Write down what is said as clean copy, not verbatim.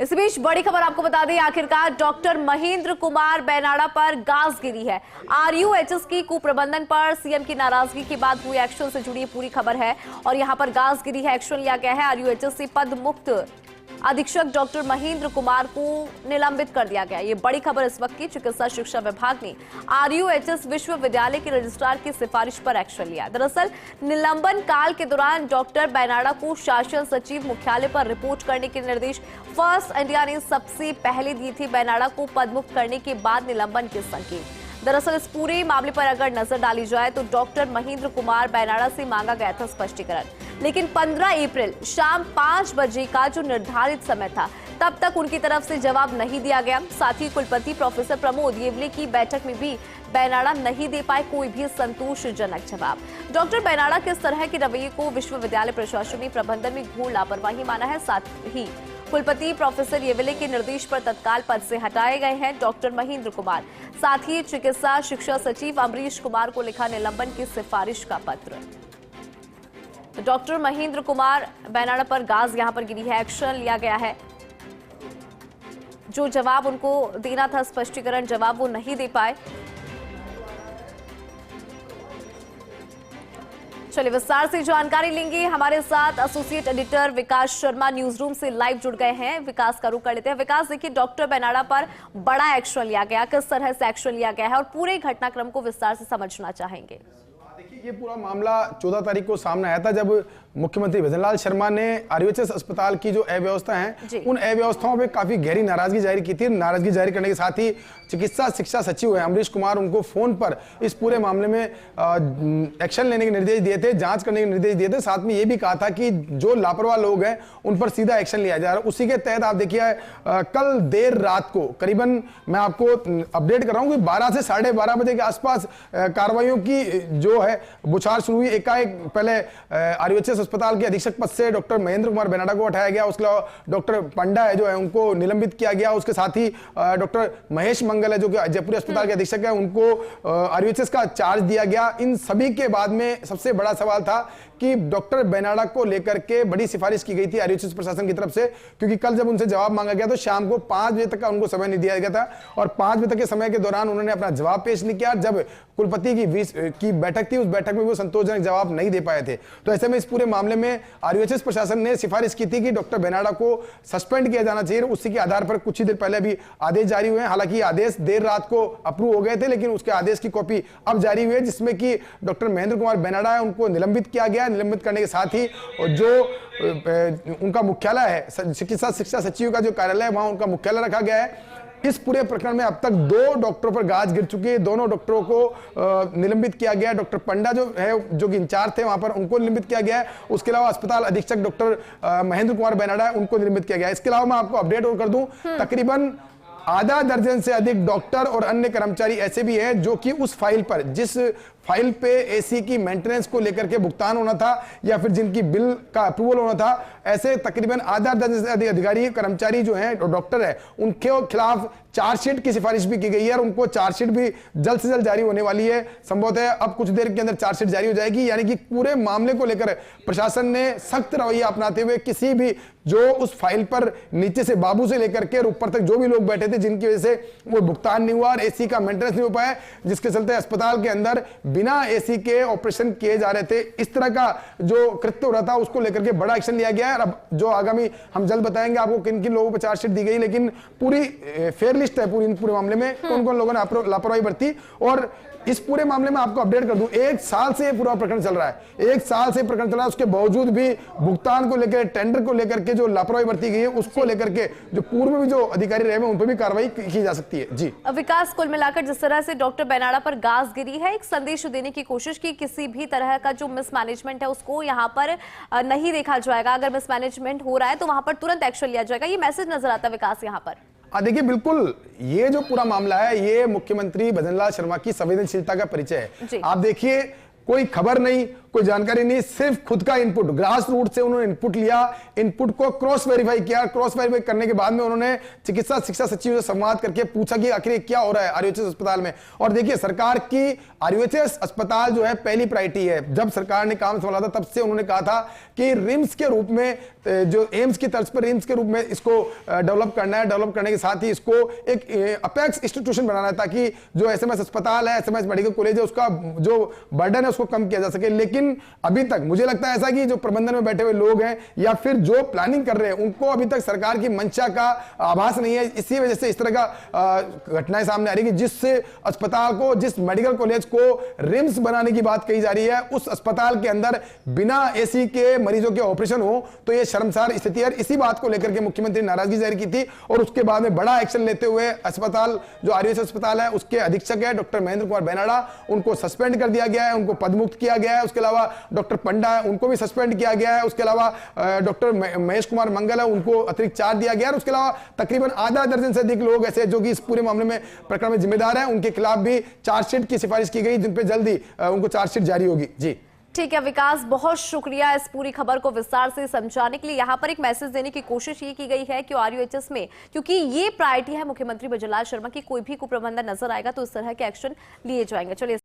इस बीच बड़ी खबर आपको बता दें, आखिरकार डॉक्टर महेंद्र कुमार बैनाडा पर गाज गिरी है। आरयूएचएस की कुप्रबंधन पर सीएम की नाराजगी के बाद हुए एक्शन से जुड़ी पूरी खबर है और यहां पर गाज गिरी है। एक्शन लिया गया है। आरयूएचएस से पद मुक्त अधीक्षक डॉक्टर महेंद्र कुमार को निलंबित कर दिया गया। ये बड़ी खबर इस वक्त की। चिकित्सा शिक्षा विभाग ने आरयूएचएस विश्वविद्यालय के रजिस्ट्रार की सिफारिश पर एक्शन लिया। दरअसल निलंबन काल के दौरान डॉक्टर बैनाडा को शासन सचिव मुख्यालय पर रिपोर्ट करने के निर्देश फर्स्ट इंडिया ने सबसे पहले दिए थे। बैनाडा को पदमुक्त करने के बाद निलंबन के संकेत। दरअसल इस पूरे मामले पर अगर नजर डाली जाए तो डॉक्टर महेंद्र कुमार बैनाडा से मांगा गया था स्पष्टीकरण, लेकिन 15 अप्रैल शाम 5 बजे का जो निर्धारित समय था तब तक उनकी तरफ से जवाब नहीं दिया गया। साथ ही कुलपति प्रोफेसर प्रमोद येवले की बैठक में भी बैनाडा नहीं दे पाए कोई भी संतोषजनक जवाब। डॉक्टर बैनाडा के इस तरह के रवैये को विश्वविद्यालय प्रशासन ने प्रबंधन में घोर लापरवाही माना है। साथ ही कुलपति प्रोफेसर येवले के निर्देश पर तत्काल पद से हटाए गए हैं डॉक्टर महेंद्र कुमार। साथ ही चिकित्सा शिक्षा सचिव अमरीश कुमार को लिखा निलंबन की सिफारिश का पत्र। डॉक्टर महेंद्र कुमार बैनाडा पर गाज यहां पर गिरी है। एक्शन लिया गया है। जो जवाब उनको देना था स्पष्टीकरण जवाब वो नहीं दे पाए। चलिए विस्तार से जानकारी लेंगे। हमारे साथ एसोसिएट एडिटर विकास शर्मा न्यूज रूम से लाइव जुड़ गए हैं। विकास का रुख कर लेते हैं। विकास, देखिए डॉक्टर बैनाडा पर बड़ा एक्शन लिया गया, किस तरह से एक्शन लिया गया है और पूरे घटनाक्रम को विस्तार से समझना चाहेंगे। देखिए ये पूरा मामला 14 तारीख को सामने आया था जब मुख्यमंत्री भजनलाल शर्मा ने आरयूएचएस अस्पताल की जो अव्यवस्था है उन अव्यवस्थाओं पे काफी गहरी नाराजगी जाहिर की थी। नाराजगी जाहिर करने के साथ ही चिकित्सा शिक्षा सचिव है अमरीश कुमार, उनको फोन पर इस पूरे मामले में एक्शन लेने के निर्देश दिए थे, जांच करने के निर्देश दिए थे। साथ में ये भी कहा था कि जो लापरवाह लोग हैं उन पर सीधा एक्शन लिया जा रहा है। उसी के तहत आप देखिए कल देर रात को करीबन मैं आपको अपडेट कर रहा हूँ कि 12 से 12:30 बजे के आसपास कार्रवाइयों की जो है बुछार शुरू हुई। एकाएक पहले आरयूएचएस अस्पताल के अधीक्षक पद से डॉक्टर महेंद्र कुमार बैनाडा को हटाया गया। उसके अलावा डॉक्टर पंडा है जो है उनको निलंबित किया गया। उसके साथ ही डॉक्टर महेश मंगल है जो कि जयपुर अस्पताल के अधीक्षक है, उनको आरयूएचएस का चार्ज दिया गया। इन सभी के बाद में सबसे बड़ा सवाल था कि डॉक्टर बैनाडा को लेकर के बड़ी सिफारिश की गई थी आरयूएचएस प्रशासन की तरफ से, क्योंकि कल जब उनसे जवाब मांगा गया तो शाम को 5 बजे तक का उनको समय नहीं दिया गया था और 5 बजे तक के समय के दौरान उन्होंने अपना जवाब पेश नहीं किया। जब कुलपति की बैठक थी उस बैठक में वो संतोषजनक जवाब नहीं दे पाए थे। तो ऐसे में इस पूरे मामले में आरयूएचएस प्रशासन ने सिफारिश की थी कि डॉक्टर बैनाडा को सस्पेंड किया जाना चाहिए। उसी के आधार पर कुछ ही देर पहले भी आदेश जारी हुए हैं। हालांकि आदेश देर रात को अप्रूव हो गए थे, लेकिन उसके आदेश की कॉपी अब जारी हुई है जिसमें कि डॉक्टर महेंद्र कुमार बैनाडा है उनको निलंबित किया गया। निलंबित करने के साथ ही जो उनका मुख्यालय है चिकित्सा शिक्षा सचिव का जो कार्यालय है वहां उनका मुख्यालय रखा गया है। इस पूरे प्रकरण में अब तक 2 डॉक्टरों पर गाज गिर चुकी है। दोनों डॉक्टरों को निलंबित किया गया। डॉक्टर पंडा जो है जो कि इंचार्ज थे वहां पर उनको निलंबित किया गया है। उसके अलावा अस्पताल अधीक्षक डॉक्टर महेंद्र कुमार बैनाडा है उनको निलंबित किया गया है। इसके अलावा मैं आपको अपडेट और कर दूं, तकरीबन आधा दर्जन से अधिक डॉक्टर और अन्य कर्मचारी ऐसे भी हैं जो कि उस फाइल पर जिस फाइल पे एसी की मेंटेनेंस को लेकर के भुगतान होना था या फिर जिनकी बिल का अप्रूवल होना था, ऐसे तकरीबन आधा दर्जन से अधिक अधिकारी कर्मचारी जो हैं डॉक्टर है उनके खिलाफ चार्जशीट की सिफारिश भी की गई है और उनको चार्जशीट भी जल्द से जल्द जारी होने वाली है। संभवतः अब कुछ देर के अंदर चार्जशीट जारी हो जाएगी। यानी कि पूरे मामले को लेकर प्रशासन ने सख्त रवैया अपनाते हुए किसी भी जो उस फाइल पर नीचे से बाबू से लेकर के ऊपर तक जो भी लोग बैठे थे जिनकी वजह से वो भुगतान नहीं हुआ और एसी का मेंटेनेंस नहीं हो पाया, जिसके चलते अस्पताल के अंदर बिना एसी के ऑपरेशन किए जा रहे थे, इस तरह का जो कृत्य हो रहा था उसको लेकर के बड़ा एक्शन लिया गया है। अब जो आगामी हम जल्द बताएंगे आपको किन किन लोगों पर चार्जशीट दी गई, लेकिन पूरी फेयर लिस्ट है पूरे मामले में कौन कौन लोगों ने लापरवाही बरती। और इस पूरे मामले में आपको अपडेट कर दूं, 1 साल से पूरा प्रकरण चल रहा है। 1 साल से प्रकरण चल रहा है, उसके बावजूद भी भुगतान को लेकर टेंडर को लेकर के जो लापरवाही बरती गई है उसको लेकर के जो पूर्व में जो अधिकारी रहे उन पर भी कार्रवाई की जा सकती है। जी विकास, कुल मिलाकर जिस तरह से डॉक्टर बैनाडा पर गाज गिरी है, एक संदेश देने की कोशिश की किसी भी तरह का जो मिसमैनेजमेंट है उसको यहाँ पर नहीं देखा जाएगा। अगर मिसमैनेजमेंट हो रहा है तो वहां पर तुरंत एक्शन लिया जाएगा, ये मैसेज नजर आता है विकास यहाँ पर। देखिए बिल्कुल ये जो पूरा मामला है ये मुख्यमंत्री भजनलाल शर्मा की संवेदनशीलता का परिचय है। आप देखिए कोई खबर नहीं, कोई जानकारी नहीं, सिर्फ खुद का इनपुट, ग्रास रूट से उन्होंने इनपुट लिया, इनपुट को क्रॉस वेरीफाई किया, क्रॉस वेरीफाई करने के बाद में उन्होंने चिकित्सा शिक्षा सचिव से संवाद करके पूछा कि आखिर क्या हो रहा है आरयूएचएस अस्पताल में। और देखिए, सरकार की आरयूएचएस अस्पताल जो है पहली प्रायोरिटी है। जब सरकार ने काम संभाला था तब से उन्होंने कहा था कि रिम्स के रूप में, जो एम्स की तर्ज पर रिम्स के रूप में इसको डेवलप करना है, डेवलप करने के साथ ही इसको एक अपेक्स इंस्टीट्यूशन बनाना है, ताकि जो एसएमएस अस्पताल है, एसएमएस मेडिकल कॉलेज है, उसका जो बर्डन है उसको कम किया जा सके। लेकिन अभी तक मुझे लगता है ऐसा कि जो प्रबंधन में बैठे हुए लोग हैं या फिर जो प्लानिंग कर रहे हैं, उनको अभी तक सरकार की मंशा का आभास नहीं है। इसी वजह से इस तरह का घटनाएं सामने आ रही है कि जिस अस्पताल को, जिस मेडिकल कॉलेज को रिम्स बनाने की बात कही जा रही है, उस अस्पताल के अंदर बिना एसी के मरीजों के ऑपरेशन हो, तो यह शर्मसार स्थिति है। इसी बात को लेकर के मुख्यमंत्री नाराजगी जाहिर की थी और उसके बाद में बड़ा एक्शन लेते हुए अस्पताल, जो आरयूएचएस अस्पताल है उसके अधीक्षक है डॉक्टर महेंद्र कुमार बेनाड़ा, उनको सस्पेंड कर दिया गया है, उनको पदमुक्त किया गया है। उसके अलावा डॉक्टर पंडा है, उनको भी सस्पेंड किया गया है। उसके अलावा डॉक्टर महेश कुमार मंगल है, उनको अतिरिक्त चार्ज दिया गया है। उसके अलावा तकरीबन आधा दर्जन से अधिक लोग ऐसे जो कि इस पूरे मामले में, प्रकरण में जिम्मेदार हैं, उनके खिलाफ भी चार्जशीट की सिफारिश की गई, जिन पर जल्दी उनको चार्जशीट जारी होगी। जी ठीक है विकास, बहुत शुक्रिया इस पूरी खबर को विस्तार से समझाने के लिए। यहाँ पर एक मैसेज देने की कोशिश ये की गई है कि आरयूएचएस में, क्योंकि ये प्रायोरिटी है मुख्यमंत्री भजनलाल शर्मा की, कोई भी कुप्रबंधन नजर आएगा तो इस तरह के एक्शन लिए जाएंगे। चलिए